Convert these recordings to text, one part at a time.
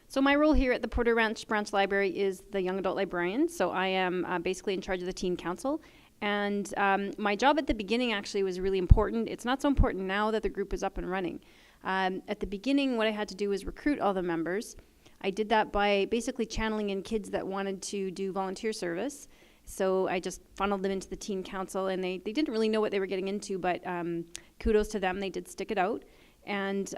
So my role here at the Porter Ranch Branch Library is the young adult librarian. So I am basically in charge of the teen council. And my job at the beginning actually was really important. It's not so important now that the group is up and running. At the beginning, what I had to do was recruit all the members. I did that by basically channeling in kids that wanted to do volunteer service. So I just funneled them into the teen council, and they didn't really know what they were getting into, but kudos to them, they did stick it out. And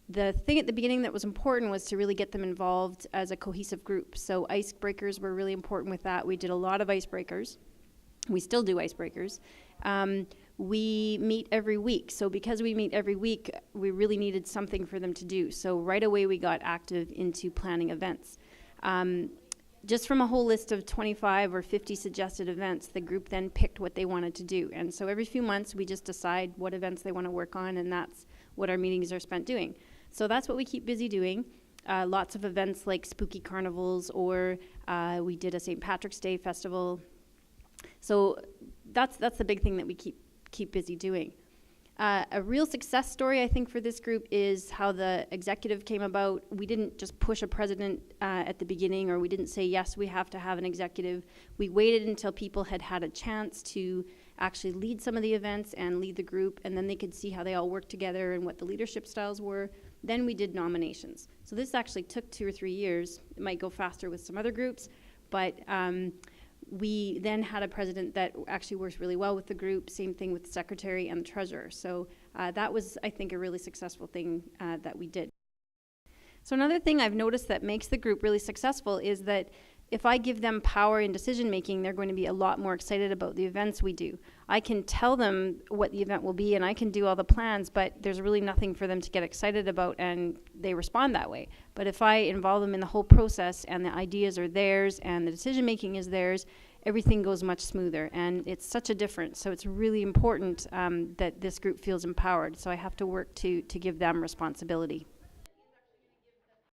the thing at the beginning that was important was to really get them involved as a cohesive group. So icebreakers were really important with that. We did a lot of icebreakers. We still do icebreakers. We meet every week. So because we meet every week, we really needed something for them to do. So right away we got active into planning events. Just from a whole list of 25 or 50 suggested events, the group then picked what they wanted to do. And so every few months we just decide what events they want to work on, and that's what our meetings are spent doing. So that's what we keep busy doing. Lots of events like spooky carnivals, or we did a St. Patrick's Day festival. So that's the big thing that we keep busy doing. A real success story, I think, for this group is how the executive came about. We didn't just push a president at the beginning, or we didn't say, yes, we have to have an executive. We waited until people had had a chance to actually lead some of the events and lead the group, and then they could see how they all worked together and what the leadership styles were. Then we did nominations. So this actually took 2 or 3 years. It might go faster with some other groups, but we then had a president that actually works really well with the group. Same thing with the secretary and the treasurer. So that was, I think, a really successful thing that we did. So another thing I've noticed that makes the group really successful is that if I give them power in decision making, they're going to be a lot more excited about the events we do. I can tell them what the event will be and I can do all the plans, but there's really nothing for them to get excited about, and they respond that way. But if I involve them in the whole process and the ideas are theirs and the decision making is theirs, everything goes much smoother, and it's such a difference. So it's really important that this group feels empowered. So I have to work to give them responsibility.